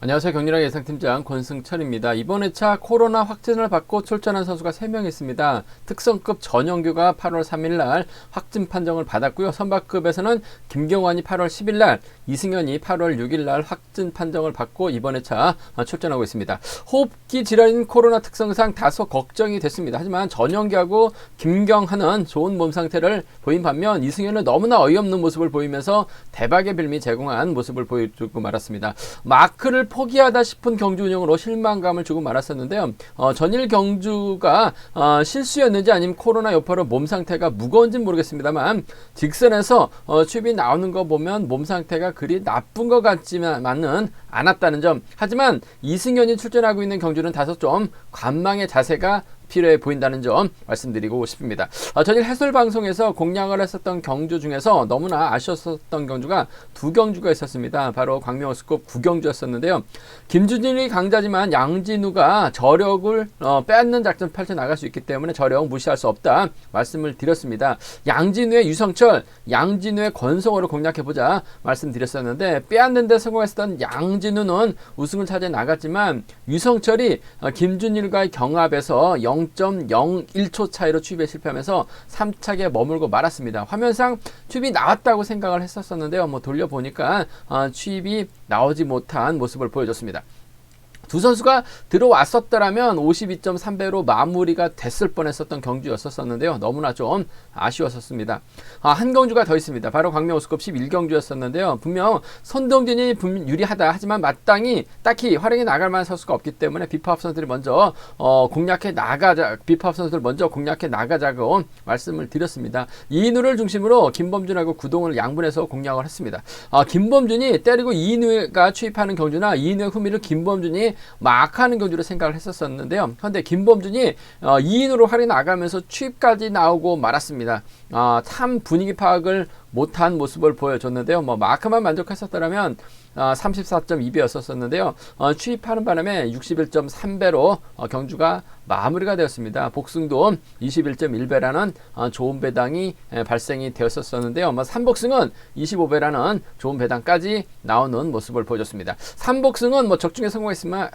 안녕하세요. 경리랑 예상팀장 권승철입니다. 이번 회차 코로나 확진을 받고 출전한 선수가 3명 있습니다. 특성급 전영규가 8월 3일날 확진 판정을 받았고요. 선박급에서는 김경환이 8월 10일날, 이승현이 8월 6일날 확진 판정을 받고 이번 회차 출전하고 있습니다. 호흡기 질환인 코로나 특성상 다소 걱정이 됐습니다. 하지만 전영규하고 김경환은 좋은 몸 상태를 보인 반면 이승현은 너무나 어이없는 모습을 보이면서 대박의 빌미 제공한 모습을 보여주고 말았습니다. 마크를 포기하다 싶은 경주 운영으로 실망감을 주고 말았었는데요. 전일 경주가 실수였는지 아니면 코로나 여파로 몸 상태가 무거운지는 모르겠습니다만 직선에서 취입이 나오는 거 보면 몸 상태가 그리 나쁜 것 같지만은 않았다는 점. 하지만 이승현이 출전하고 있는 경주는 다소 좀 관망의 자세가 필요해 보인다는 점 말씀드리고 싶습니다. 전일 해설방송에서 공략을 했었던 경주 중에서 너무나 아쉬웠었던 경주가 두 경주가 있었습니다. 바로 광명호수급 9경주였었는데요. 김준일이 강자지만 양진우가 저력을 빼앗는 작전 펼쳐나갈 수 있기 때문에 저력 무시할 수 없다 말씀을 드렸습니다. 양진우의 유성철, 양진우의 권성호를 공략해보자 말씀드렸었는데 빼앗는 데 성공했었던 양진우는 우승을 차지해 나갔지만 유성철이 김준일과의 경합에서 0.01초 차이로 취입에 실패하면서 3착에 머물고 말았습니다. 화면상 취입이 나왔다고 생각을 했었는데요. 돌려보니까 취입이 나오지 못한 모습을 보여줬습니다. 두 선수가 들어왔었더라면 52.3배로 마무리가 됐을 뻔했었던 경주였었는데요. 너무나 좀 아쉬웠었습니다. 한 경주가 더 있습니다. 바로 광명호수급 11경주였었는데요. 분명 선동진이 유리하다. 하지만 마땅히 딱히 활용해 나갈 만한 선수가 없기 때문에 비파업 선수들이 먼저 비파업 선수들 먼저 공략해 나가자고 말씀을 드렸습니다. 이인우를 중심으로 김범준하고 구동을 양분해서 공략을 했습니다. 김범준이 때리고 이인우가 취입하는 경주나 이인우의 후미를 김범준이 마크하는 경주로 생각을 했었는데요. 그런데 김범준이 2인으로 활이 나가면서 취입까지 나오고 말았습니다. 참 분위기 파악을 못한 모습을 보여줬는데요. 마크만 만족했었더라면 34.2배였었는데요. 취입하는 바람에 61.3배로 경주가 마무리가 되었습니다. 복승도 21.1배라는 좋은 배당이 발생이 되었었는데요. 3복승은 25배라는 좋은 배당까지 나오는 모습을 보여줬습니다. 3복승은 적중에 성공했지만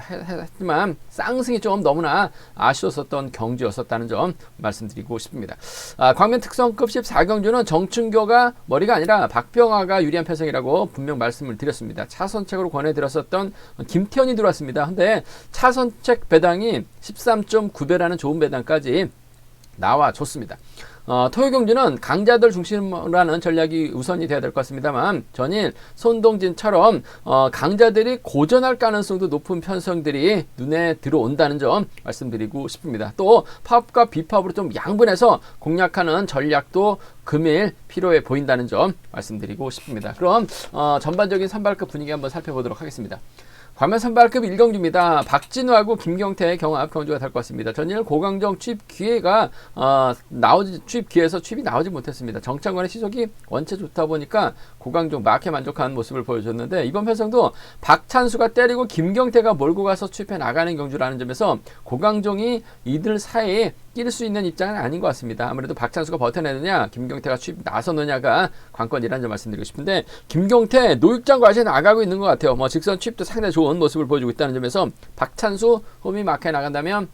쌍승이 좀 너무나 아쉬웠었던 경주였었다는 점 말씀드리고 싶습니다. 광면 특성급 14경주는 정춘교가 머리가 아니라 박병화가 유리한 편성이라고 분명 말씀을 드렸습니다. 차선책으로 권해드렸었던 김태현이 들어왔습니다. 근데 차선책 배당이 13.9배라는 좋은 배당까지 나와줬습니다. 토요 경주는 강자들 중심으로 하는 전략이 우선이 돼야 될 것 같습니다만 전일 손동진처럼 강자들이 고전할 가능성도 높은 편성들이 눈에 들어온다는 점 말씀드리고 싶습니다. 또 파업과 비파업으로 좀 양분해서 공략하는 전략도 금일 필요해 보인다는 점 말씀드리고 싶습니다. 그럼 전반적인 선발급 분위기 한번 살펴보도록 하겠습니다. 광면 선발급 1경주입니다. 박진우하고 김경태의 경합 경주가 될 것 같습니다. 전일 고강정 취입 기회가 취입 기회에서 취입이 나오지 못했습니다. 정창관의 시속이 원체 좋다 보니까 고강정 마크에 만족한 모습을 보여줬는데 이번 편성도 박찬수가 때리고 김경태가 몰고 가서 취입해 나가는 경주라는 점에서 고강정이 이들 사이에 낄 수 있는 입장은 아닌 것 같습니다. 아무래도 박찬수가 버텨내느냐 김경태가 취입 나서느냐가 관건이라는 점 말씀드리고 싶은데 김경태 노육장 과제에 나가고 있는 것 같아요. 직선 취입도 상당히 좋은 모습을 보여주고 있다는 점에서 박찬수 홈이 마크에 나간다면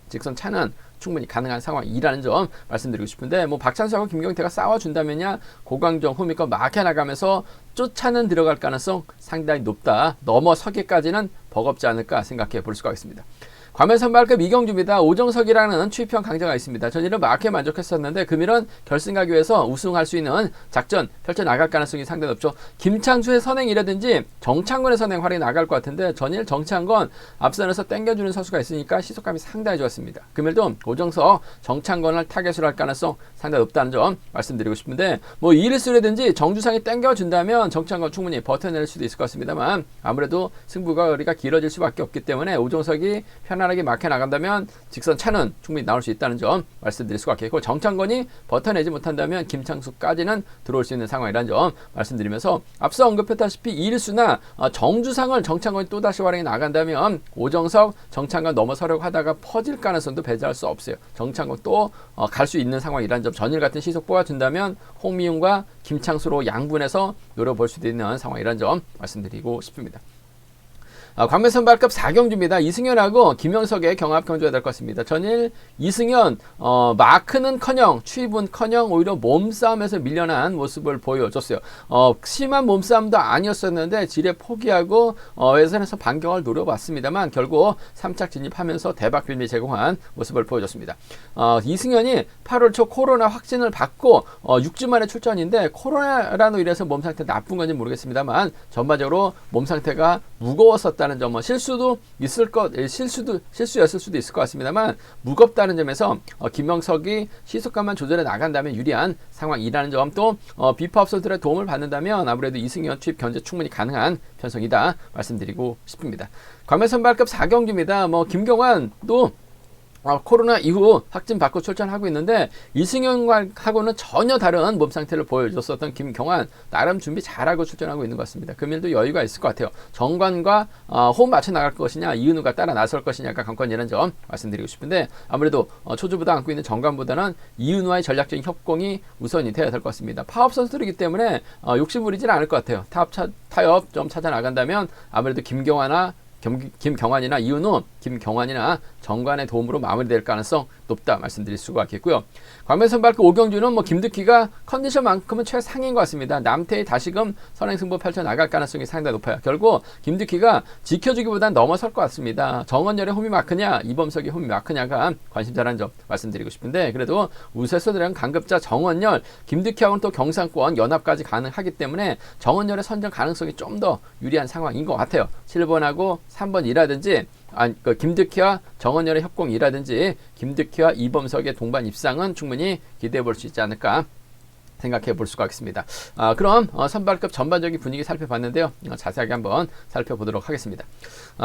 직선 차는 충분히 가능한 상황이라는 점 말씀드리고 싶은데 박찬수하고 김경태가 싸워준다면야 고강정 홈이가 마크에 나가면서 쫓아는 들어갈 가능성 상당히 높다. 넘어서기까지는 버겁지 않을까 생각해 볼 수가 있습니다. 광면 선발급 2경주입니다. 오정석이라는 취입형 강자가 있습니다. 전일은 마크에 만족했었는데 금일은 결승 가기 위해서 우승할 수 있는 작전 펼쳐나갈 가능성이 상당히 높죠. 김창수의 선행이라든지 정창건의 선행 활약이 나갈 것 같은데 전일 정창건 앞선에서 땡겨주는 선수가 있으니까 시속감이 상당히 좋았습니다. 금일도 오정석, 정창건을 타겟으로 할 가능성 상당히 높다는 점 말씀드리고 싶은데 이일스라든지 정주상이 땡겨준다면 정창건 충분히 버텨낼 수도 있을 것 같습니다만 아무래도 승부거리가 길어질 수밖에 없기 때문에 오정석이 편안하게 마크에 나간다면 직선 차는 충분히 나올 수 있다는 점 말씀드릴 수가 있겠고 정창건이 버텨내지 못한다면 김창수까지는 들어올 수 있는 상황이라는 점 말씀드리면서 앞서 언급했다시피 이일수나 정주상을 정창건이 또다시 활용해 나간다면 오정석, 정창건 넘어서려고 하다가 퍼질 가능성도 배제할 수 없어요. 정창건 또 갈 수 있는 상황이라는 점 전일 같은 시속 뽑아준다면 홍미용과 김창수로 양분해서 노려볼 수도 있는 상황이라는 점 말씀드리고 싶습니다. 광명 선발급 4경주입니다. 이승현하고 김영석의 경합 경주가 될 것 같습니다. 전일 이승현 마크는커녕 추입은커녕 오히려 몸싸움에서 밀려난 모습을 보여줬어요. 심한 몸싸움도 아니었었는데 지레 포기하고 예선에서 반격을 노려봤습니다만 결국 3착 진입하면서 대박 빌미 제공한 모습을 보여줬습니다. 이승현이 8월 초 코로나 확진을 받고 6주 만에 출전인데 코로나로 인해서 몸 상태 나쁜 건지 모르겠습니다만 전반적으로 몸 상태가 무거웠었다는 점, 실수도 있을 실수였을 수도 있을 것 같습니다만 무겁다는 점에서 김영석이 시속감만 조절해 나간다면 유리한 상황이라는 점, 또 비파 업소들의 도움을 받는다면 아무래도 이승현 투입 견제 충분히 가능한 편성이다 말씀드리고 싶습니다. 광명 선발급 4경주입니다. 김경환도 코로나 이후 확진 받고 출전하고 있는데 이승현하고는 전혀 다른 몸 상태를 보여줬었던 김경환 나름 준비 잘하고 출전하고 있는 것 같습니다. 금일도 여유가 있을 것 같아요. 정관과 호흡 맞춰 나갈 것이냐 이은우가 따라 나설 것이냐가 관건이라는 점 말씀드리고 싶은데 아무래도 초주부담 안고 있는 정관보다는 이은우와의 전략적인 협공이 우선이 되어야 될 것 같습니다. 파업 선수들이기 때문에 욕심 부리지는 않을 것 같아요. 타협 좀 찾아 나간다면 아무래도 김경환이나 이은우, 김경환이나 정관의 도움으로 마무리될 가능성 높다 말씀드릴 수가 있겠고요. 광명 선발급 5경주는 김득희가 컨디션만큼은 최상인 것 같습니다. 남태희 다시금 선행승부 펼쳐나갈 가능성이 상당히 높아요. 결국 김득희가 지켜주기보다는 넘어설 것 같습니다. 정원열의 홈이 마크냐 이범석의 홈이 마크냐가 관심사라는 점 말씀드리고 싶은데 그래도 우세서 들어간 강급자 정원열, 김득희하고는 또 경상권 연합까지 가능하기 때문에 정원열의 선정 가능성이 좀 더 유리한 상황인 것 같아요. 7번하고 3번이라든지 김득희와 정원열의 협공이라든지 김득희와 이범석의 동반 입상은 충분히 기대해 볼 수 있지 않을까 생각해 볼 수가 있습니다. 그럼 선발급 전반적인 분위기 살펴봤는데요. 자세하게 한번 살펴보도록 하겠습니다.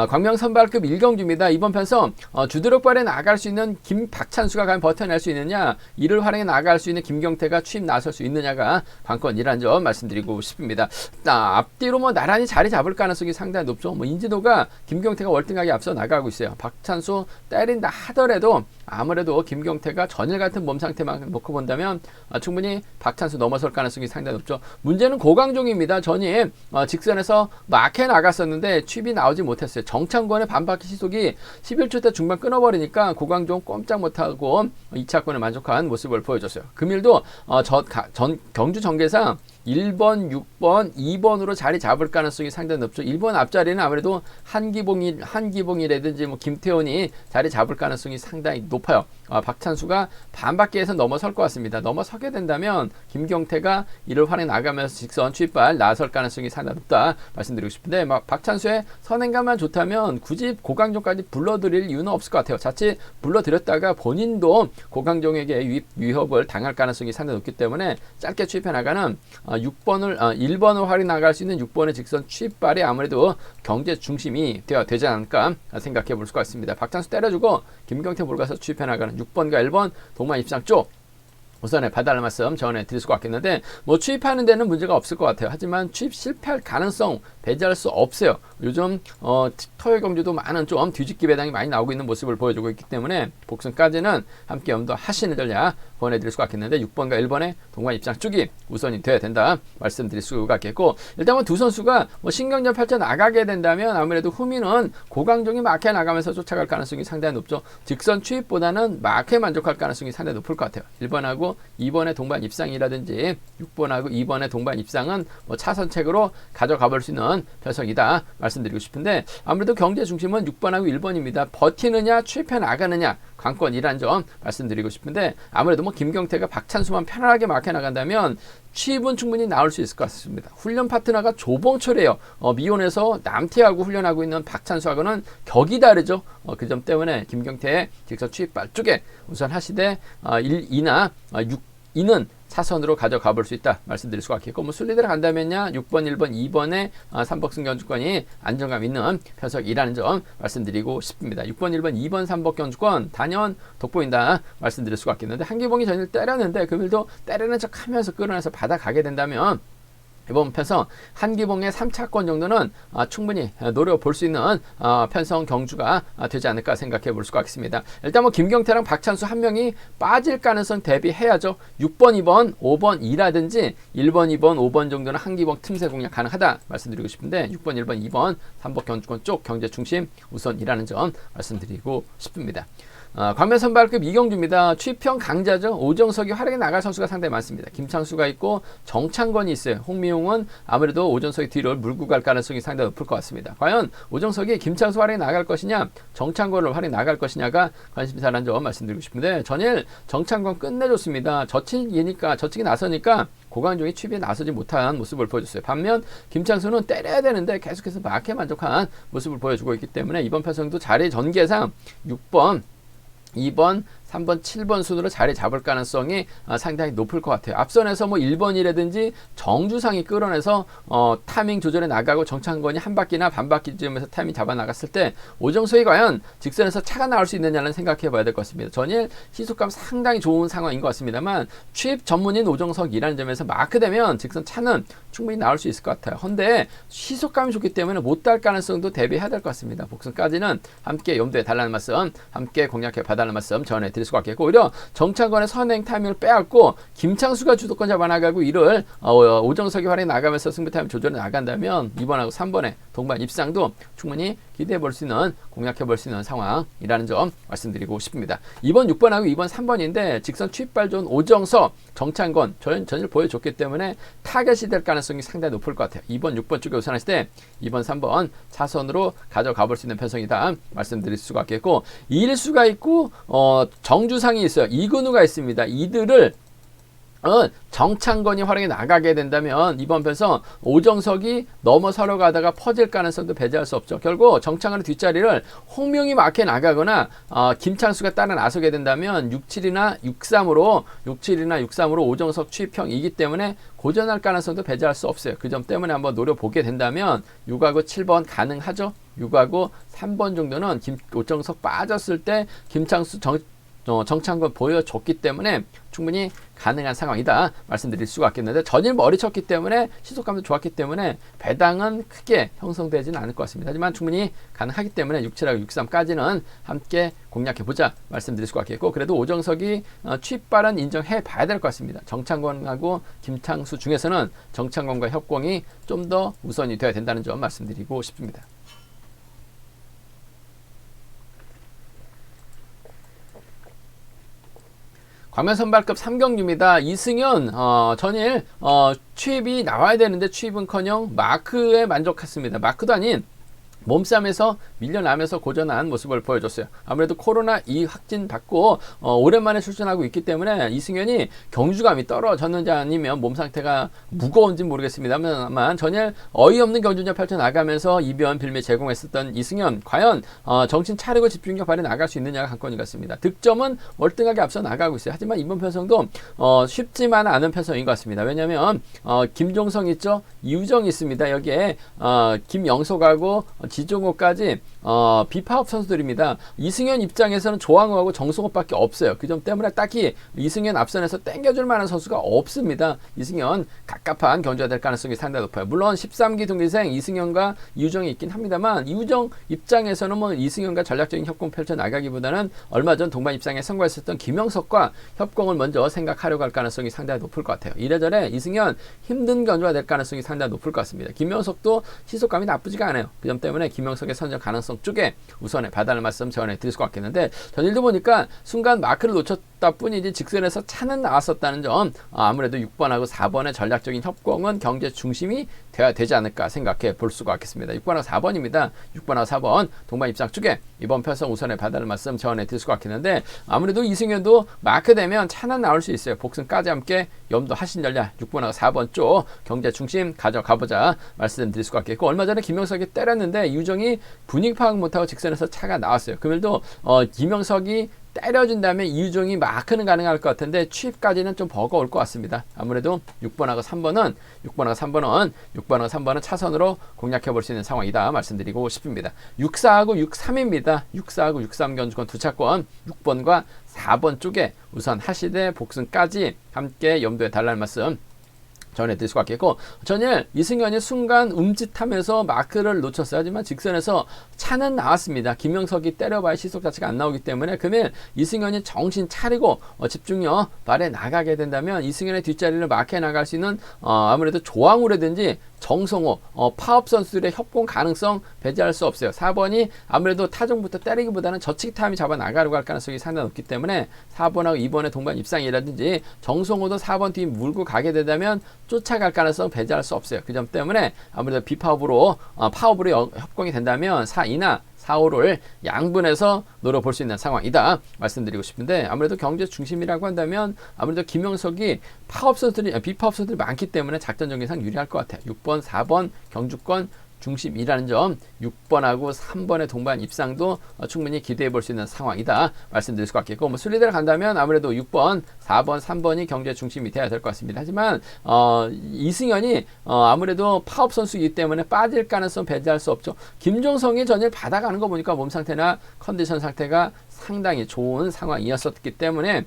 광명 선발급 1경주입니다. 이번 편성 주드럭발에 나갈 수 있는 박찬수가 과연 버텨낼 수 있느냐, 이를 활용해 나갈 수 있는 김경태가 취임 나설 수 있느냐가 관건이라는 점 말씀드리고 싶습니다. 앞뒤로 나란히 자리 잡을 가능성이 상당히 높죠. 인지도가 김경태가 월등하게 앞서 나가고 있어요. 박찬수 때린다 하더라도 아무래도 김경태가 전일 같은 몸 상태만 놓고 본다면 충분히 박찬수 넘어설 가능성이 상당히 높죠. 문제는 고강종입니다. 전이 직선에서 막해 나갔었는데 취입이 나오지 못했어요. 정창권의 반바퀴 시속이 11초 때 중반 끊어버리니까 고강종 꼼짝 못하고 2차권에 만족한 모습을 보여줬어요. 금일도 경주 전개상 1번, 6번, 2번으로 자리 잡을 가능성이 상당히 높죠. 1번 앞자리는 아무래도 한기봉이라든지 김태훈이 자리 잡을 가능성이 상당히 높아요. 박찬수가 반바퀴에서 넘어설 것 같습니다. 넘어서게 된다면 김경태가 이를 활용 나가면서 직선 취입발 나설 가능성이 상당히 높다 말씀드리고 싶은데 박찬수의 선행감만 좋다면 굳이 고강종까지 불러드릴 이유는 없을 것 같아요. 자칫 불러드렸다가 본인도 고강종에게 위협을 당할 가능성이 상당히 높기 때문에 짧게 취입해 나가는 1번을 활용 나갈 수 있는 6번의 직선 취입발이 아무래도 경제 중심이 되지 않을까 생각해 볼 수가 있습니다. 박찬수 때려주고 김경태 몰가서 취입해 나가는 6번과 1번 동반 입상 쪽 우선에 봐달라는 말씀 전해드릴 수가 있겠는데 취입하는 데는 문제가 없을 것 같아요. 하지만 취입 실패할 가능성 배제할 수 없어요. 요즘 토요 경주도 많은 좀 뒤집기 배당이 많이 나오고 있는 모습을 보여주고 있기 때문에 복승까지는 함께 염두하시는 전략 보내드릴 수가 있겠는데 6번과 1번의 동반 입장 쪽이 우선이 돼야 된다 말씀드릴 수가 있겠고, 일단 두 선수가 신경전 펼쳐 나가게 된다면 아무래도 후미는 고강종이 마크에 나가면서 쫓아갈 가능성이 상당히 높죠. 직선 취입보다는 마크에 만족할 가능성이 상당히 높을 것 같아요. 1번하고 2번의 동반 입상이라든지 6번하고 2번의 동반 입상은 차선책으로 가져가 볼 수 있는 편성이다 말씀드리고 싶은데 아무래도 경제 중심은 6번하고 1번입니다. 버티느냐 취입해 나가느냐 관건이란 점 말씀드리고 싶은데 아무래도 김경태가 박찬수만 편안하게 막혀 나간다면 취입은 충분히 나올 수 있을 것 같습니다. 훈련 파트너가 조봉철이에요. 미혼에서 남태하고 훈련하고 있는 박찬수하고는 격이 다르죠. 그 점 때문에 김경태의 직선 취입발 쪽에 우선 하시되 2나 2는 차선으로 가져가 볼 수 있다 말씀드릴 수가 있겠고, 순리대로 간다면야 6번, 1번, 2번의 3복 경주권이 안정감 있는 편석이라는 점 말씀드리고 싶습니다. 6번, 1번, 2번, 3복 경주권 단연 돋보인다 말씀드릴 수가 있겠는데 한기봉이 전일 때렸는데 금일도 때리는 척 하면서 끌어내서 받아가게 된다면 이번 편성 한기봉의 3차권 정도는 충분히 노려볼 수 있는 편성 경주가 되지 않을까 생각해 볼 수가 있습니다. 일단 뭐 김경태랑 박찬수 한 명이 빠질 가능성 대비해야죠. 6번, 2번, 5번, 2라든지 1번, 2번, 5번 정도는 한기봉 틈새 공략 가능하다 말씀드리고 싶은데 6번, 1번, 2번 삼복 경주권 쪽 경제 중심 우선이라는 점 말씀드리고 싶습니다. 광면 선발급 이경주입니다. 취평 강자죠. 오정석이 활약에 나갈 선수가 상당히 많습니다. 김창수가 있고 정창건이 있어요. 홍미용은 아무래도 오정석이 뒤를 물고 갈 가능성이 상당히 높을 것 같습니다. 과연 오정석이 김창수 활약에 나갈 것이냐 정창건을 활약에 나갈 것이냐가 관심사라는 점 말씀드리고 싶은데 전일 정창건 끝내줬습니다. 저측이 나서니까 고강종이 취비에 나서지 못한 모습을 보여줬어요. 반면 김창수는 때려야 되는데 계속해서 막해 만족한 모습을 보여주고 있기 때문에 이번 편성도 자리 전개상 6번 2번, 3번, 7번 순으로 자리 잡을 가능성이 상당히 높을 것 같아요. 앞선에서 뭐 1번이라든지 정주상이 끌어내서 타이밍 조절해 나가고 정창건이 한 바퀴나 반 바퀴쯤에서 타이밍 잡아 나갔을 때 오정석이 과연 직선에서 차가 나올 수 있느냐는 생각해 봐야 될 것 같습니다. 전일 시속감 상당히 좋은 상황인 것 같습니다만 취입 전문인 오정석이라는 점에서 마크되면 직선 차는 충분히 나올 수 있을 것 같아요. 헌데 시속감이 좋기 때문에 못 달 가능성도 대비해야 될 것 같습니다. 복선까지는 함께 염두에 달라는 말씀, 함께 공략해 봐달라는 말씀 전해드릴 수가 있겠고 오히려 정창건의 선행 타이밍을 빼앗고 김창수가 주도권 잡아나가고 이를 오정석이 활약에 나가면서 승부 타이밍 조절해 나간다면 2번하고 3번의 동반 입상도 충분히 기대해 볼 수 있는 공략해 볼 수 있는 상황이라는 점 말씀드리고 싶습니다. 2번, 6번하고 2번, 3번인데 직선 취입발 좋은 오정석, 정창건 전일 보여줬기 때문에 타겟이 될 가능성이 상당히 높을 것 같아요. 2번, 6번 쪽에 우선했을 때 2번, 3번 차선으로 가져가 볼 수 있는 편성이다 말씀드릴 수가 있겠고 이일수가 있고 정주상이 있어요. 이근우가 있습니다. 이들을 정창건이 활약에 나가게 된다면 이번 편성 오정석이 넘어서러 가다가 퍼질 가능성도 배제할 수 없죠. 결국 정창건의 뒷자리를 홍명이 막혀 나가거나 김창수가 따라 나서게 된다면 67이나 63으로 오정석 취입형이기 때문에 고전할 가능성도 배제할 수 없어요. 그 점 때문에 한번 노려보게 된다면 6하고 7번 가능하죠. 6하고 3번 정도는 오정석 빠졌을 때 김창수 정창건 보여줬기 때문에 충분히 가능한 상황이다 말씀드릴 수가 있겠는데 전일 머리 쳤기 때문에 시속감도 좋았기 때문에 배당은 크게 형성되지는 않을 것 같습니다. 하지만 충분히 가능하기 때문에 67하고 63까지는 함께 공략해보자 말씀드릴 수가 있겠고 그래도 오정석이 취입발은 인정해 봐야 될 것 같습니다. 정창건하고 김창수 중에서는 정창건과 협공이 좀 더 우선이 되어야 된다는 점 말씀드리고 싶습니다. 광면 선발급 3경주입니다. 이승현 전일 취입이 나와야 되는데 취입은커녕 마크에 만족했습니다. 마크도 아닌 몸싸움에서 밀려나면서 고전한 모습을 보여줬어요. 아무래도 코로나 확진 받고 오랜만에 출전하고 있기 때문에 이승현이 경주감이 떨어졌는지 아니면 몸 상태가 무거운지 모르겠습니다만 전일 어이없는 경주전 펼쳐나가면서 이변 빌미 제공했었던 이승현 과연 정신 차리고 집중력 발휘 나갈 수 있느냐가 관건인 것 같습니다. 득점은 월등하게 앞서 나가고 있어요. 하지만 이번 편성도 쉽지만 않은 편성인 것 같습니다. 왜냐하면 김종성 있죠? 이우정이 있습니다. 여기에 김영석하고 지종호까지 비파업 선수들입니다. 이승현 입장에서는 조항호하고 정승호밖에 없어요. 그 점 때문에 딱히 이승현 앞선에서 땡겨줄 만한 선수가 없습니다. 이승현 갑갑한 경주가 될 가능성이 상당히 높아요. 물론 13기 동기생 이승현과 이우정이 있긴 합니다만 이우정 입장에서는 뭐 이승현과 전략적인 협공 펼쳐 나가기보다는 얼마 전 동반 입상에 성공했었던 김영석과 협공을 먼저 생각하려고 할 가능성이 상당히 높을 것 같아요. 이래저래 이승현 힘든 경주가 될 가능성이 상당히 높을 것 같습니다. 김영석도 시속감이 나쁘지가 않아요. 그 점 때문에 김영석의 선정 가능성 쪽에 우선에 봐달라는 말씀 전해 드릴 수가 있겠는데 전일도 보니까 순간 마크를 놓쳤다 뿐이지 직선에서 차는 나왔었다는 점 아무래도 6번하고 4번의 전략적인 협공은 경제 중심이 돼야 되지 않을까 생각해 볼 수가 있겠습니다. 6번하고 4번입니다. 6번하고 4번 동반 입상 쪽에 이번 편성 우선에 봐달라는 말씀 전해 드릴 수가 있겠는데 아무래도 이승현도 마크 되면 차는 나올 수 있어요. 복승까지 함께 염두하신 전략 6번하고 4번 쪽 경제 중심 가져가보자 말씀드릴 수가 있겠고 얼마 전에 김영석이 때렸는데 이우정이 분위기 파악 못하고 직선에서 차가 나왔어요. 금일도 김영석이 때려준다면 이우정이 마크는 가능할 것 같은데 취입까지는 좀 버거울 것 같습니다. 아무래도 6번하고 3번은 차선으로 공략해 볼 수 있는 상황이다 말씀드리고 싶습니다. 64하고 63입니다. 64하고 63 경주권 두 차권 6번과 4번 쪽에 우선 하시되 복승까지 함께 염두에 달라는 말씀 전해드릴 수가 있겠고, 전일 이승현이 순간 움찔하면서 마크를 놓쳤어요. 하지만 직선에서 차는 나왔습니다. 김영석이 때려봐야 시속 자체가 안 나오기 때문에 금일 이승현이 정신 차리고 집중력 발에 나가게 된다면 이승현의 뒷자리를 마크해 나갈 수 있는 아무래도 조항우라든지 정성호, 파업 선수들의 협공 가능성 배제할 수 없어요. 4번이 아무래도 타종부터 때리기보다는 저치기 타임이 잡아 나가려고 할 가능성이 상당히 높기 때문에 4번하고 2번의 동반 입상이라든지 정성호도 4번 뒤 물고 가게 되다면 쫓아갈 가능성 배제할 수 없어요. 그 점 때문에 아무래도 비파업으로 파업으로 협공이 된다면 4, 2나 4, 5를 양분해서 노려볼 수 있는 상황이다 말씀드리고 싶은데, 아무래도 경제 중심이라고 한다면 아무래도 김영석이 파업 선수들이 비파업 선수들이 많기 때문에 작전 전개상 유리할 것 같아요. 6번, 4번 경주권 중심이라는 점, 6번하고 3번의 동반 입상도 충분히 기대해 볼 수 있는 상황이다 말씀드릴 수가 있겠고, 뭐 순리대로 간다면 아무래도 6번, 4번, 3번이 경제 중심이 돼야 될 것 같습니다. 하지만 이승현이 아무래도 파업 선수이기 때문에 빠질 가능성 배제할 수 없죠. 김종성이 전일 받아가는 거 보니까 몸 상태나 컨디션 상태가 상당히 좋은 상황이었었기 때문에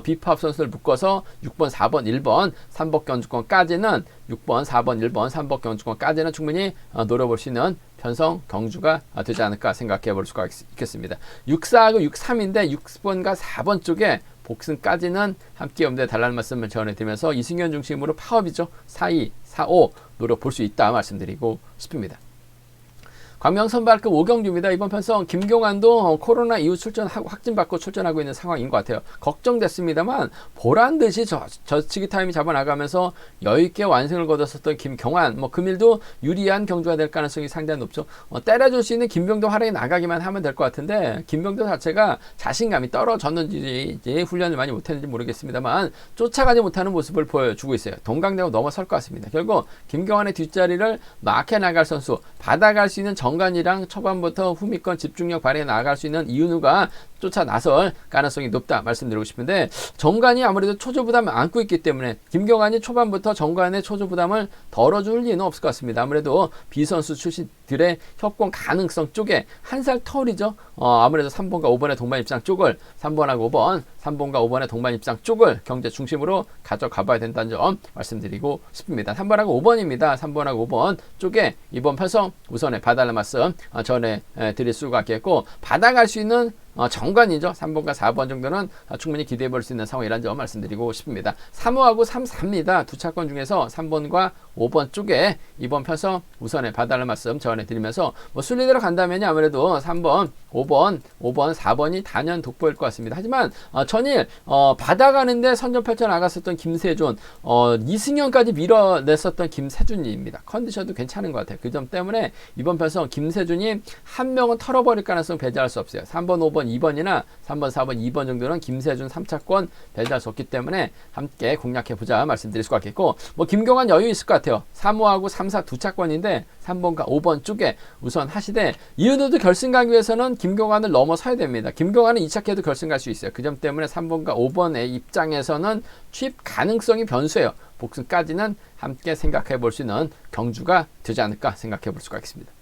비파업 선수를 묶어서 6번, 4번, 1번 3번 경주권까지는 6번, 4번, 1번 3번 경주권까지는 충분히 노려볼 수 있는 편성 경주가 되지 않을까 생각해 볼 수가 있겠습니다. 6-4하고 6-3인데 6번과 4번 쪽에 복승까지는 함께 염두에 달라는 말씀을 전해드리면서 이승현 중심으로 파업이죠. 4-2, 4-5 노려볼 수 있다 말씀드리고 싶습니다. 광명 선발급 5경주입니다. 이번 편성 김경환도 코로나 이후 확진받고 출전하고 있는 상황인 것 같아요. 걱정됐습니다만 보란듯이 저치기 타임이 잡아나가면서 여유있게 완승을 거뒀었던 김경환, 금일도 유리한 경주가 될 가능성이 상당히 높죠. 때려줄 수 있는 김병도 활약이 나가기만 하면 될 것 같은데, 김병도 자체가 자신감이 떨어졌는지 훈련을 많이 못했는지 모르겠습니다만 쫓아가지 못하는 모습을 보여주고 있어요. 동강대고 넘어설 것 같습니다. 결국 김경환의 뒷자리를 마크해 나갈 선수, 받아갈 수 있는 정관이랑 초반부터 후미권 집중력 발휘해 나갈 수 있는 이윤우가 쫓아 나설 가능성이 높다 말씀드리고 싶은데, 정관이 아무래도 초조부담을 안고 있기 때문에 김경환이 초반부터 정관의 초조부담을 덜어줄 리는 없을 것 같습니다. 아무래도 비선수 출신들의 협공 가능성 쪽에 한 살 터울이죠. 아무래도 3번과 5번의 동반 입상 쪽을 3번하고 5번, 3번과 5번의 동반 입상 쪽을 경제 중심으로 가져가 봐야 된다는 점 말씀드리고 싶습니다. 3번하고 5번입니다. 3번하고 5번 쪽에 이번 편성 우선에 봐달라는 말씀 전해 드릴 수가 있겠고, 받아갈 수 있는 정관이죠. 3번과 4번 정도는 충분히 기대해 볼 수 있는 상황이라는 점 말씀드리고 싶습니다. 3호하고 3, 4입니다. 두 차권 중에서 3번과 5번 쪽에 이번 편성 우선에 봐달라는 말씀 전해드리면서, 순리대로 간다면 아무래도 3번, 5번, 4번이 단연 돋보일 것 같습니다. 하지만 전일 받아가는데 선전 펼쳐 나갔었던 김세준, 이승현까지 밀어냈었던 김세준입니다. 컨디션도 괜찮은 것 같아요. 그 점 때문에 이번 편성 김세준이 한 명은 털어버릴 가능성 배제할 수 없어요. 3번, 5번, 2번이나 3번, 4번, 2번 정도는 김세준 3차권 배제할 수 없기 때문에 함께 공략해보자 말씀드릴 수가 있겠고, 김경환 여유 있을 것 같아요. 3호하고 3, 4 두 차권인데 3번과 5번 쪽에 우선 하시되, 이윤우도 결승 가기 위해서는 김경환을 넘어서야 됩니다. 김경환은 2차캐도 결승 갈 수 있어요. 그 점 때문에 3번과 5번의 입장에서는 취입 가능성이 변수예요. 복승까지는 함께 생각해 볼 수 있는 경주가 되지 않을까 생각해 볼 수가 있습니다.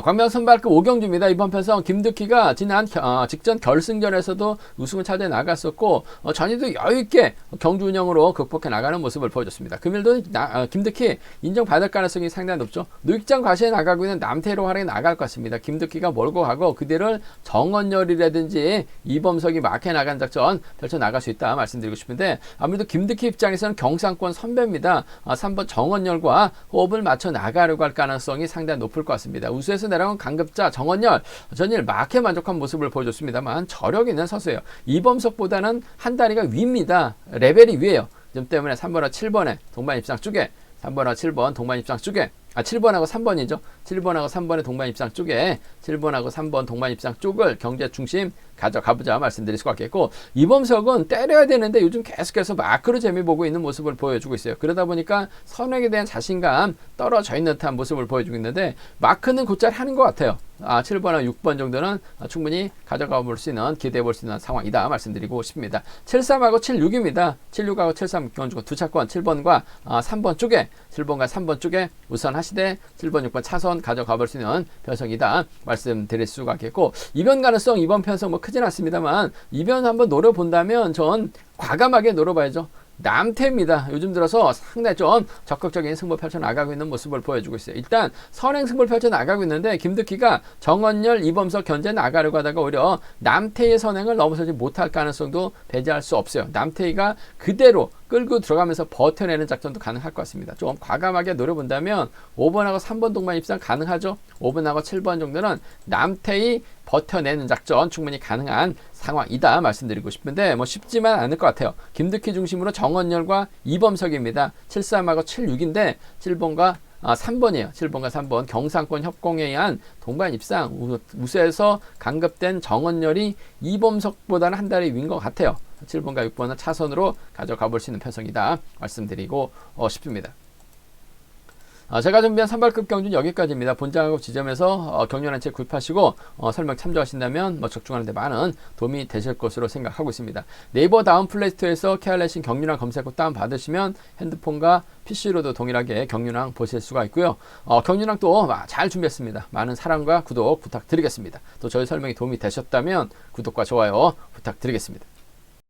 광명 선발급 5경주입니다. 이번 편성 김득희가 지난 직전 결승전에서도 우승을 차지해 나갔었고, 전에도 여유있게 경주 운영으로 극복해 나가는 모습을 보여줬습니다. 금일도 김득희 인정받을 가능성이 상당히 높죠. 노익장 과시에 나가고 있는 남태로 활약에 나갈 것 같습니다. 김득희가 몰고 가고 그들을 정원열이라든지 이범석이 마크해 나간 작전 펼쳐 나갈 수 있다 말씀드리고 싶은데, 아무래도 김득희 입장에서는 경상권 선배입니다. 3번 정원열과 호흡을 맞춰 나가려고 할 가능성이 상당히 높을 것 같습니다. 우수에서 내려온 강급자 정원열, 전일 마크에 만족한 모습을 보여줬습니다만 저력 있는 선수예요. 이범석보다는 한 다리가 위입니다. 레벨이 위에요. 그 점 때문에 3번과 7번의 동반 입상 쪽에, 3번과 7번 동반 입상 쪽에, 7번하고 3번이죠. 7번하고 3번의 동반 입상 쪽에 7번하고 3번 동반 입상 쪽을 경제 중심 가져가보자 말씀드릴 수가 있겠고, 이범석은 때려야 되는데 요즘 계속해서 마크로 재미 보고 있는 모습을 보여주고 있어요. 그러다 보니까 선행에 대한 자신감 떨어져 있는 듯한 모습을 보여주고 있는데, 마크는 곧잘 하는 것 같아요. 7번하고 6번 정도는 충분히 가져가 볼 수 있는, 기대해 볼 수 있는 상황이다 말씀드리고 싶습니다. 73하고 76입니다. 76하고 73 경주권 두 차권 7번과 3번 쪽에, 7번과 3번 쪽에 우선 하시되 7번, 6번 차선 가져가 볼 수 있는 편성이다 말씀드릴 수가 있겠고, 이변 가능성 이번 편성 크진 않습니다만 이변 한번 노려본다면 전 과감하게 노려봐야죠. 남태입니다. 요즘 들어서 상당히 좀 적극적인 승부 펼쳐나가고 있는 모습을 보여주고 있어요. 일단 선행 승부를 펼쳐나가고 있는데 김득희가 정원열, 이범석 견제 나가려고 하다가 오히려 남태의 선행을 넘어서지 못할 가능성도 배제할 수 없어요. 남태희가 그대로 끌고 들어가면서 버텨내는 작전도 가능할 것 같습니다. 좀 과감하게 노려본다면 5번하고 3번 동반 입상 가능하죠. 5번하고 7번 정도는 남태희 버텨내는 작전 충분히 가능한 상황이다 말씀드리고 싶은데 뭐 쉽지만 않을 것 같아요. 김득희 중심으로 정원열과 이범석입니다. 73하고 76인데 7번과 3번이에요. 7번과 3번 경상권 협공에 의한 동반 입상 우세에서 강급된 정원열이 이범석보다는 한 달이 위인 것 같아요. 7번과 6번은 차선으로 가져가 볼 수 있는 편성이다 말씀드리고 싶습니다. 제가 준비한 선발급 경주는 여기까지입니다. 본장하고 지점에서 경륜 한 채 구입하시고 설명 참조하신다면 적중하는 데 많은 도움이 되실 것으로 생각하고 있습니다. 네이버 다운 플레이스토어에서 케알레신 경륜왕 검색어 다운받으시면 핸드폰과 PC로도 동일하게 경륜왕 보실 수가 있고요. 경륜왕 또 잘 준비했습니다. 많은 사랑과 구독 부탁드리겠습니다. 또 저희 설명이 도움이 되셨다면 구독과 좋아요 부탁드리겠습니다.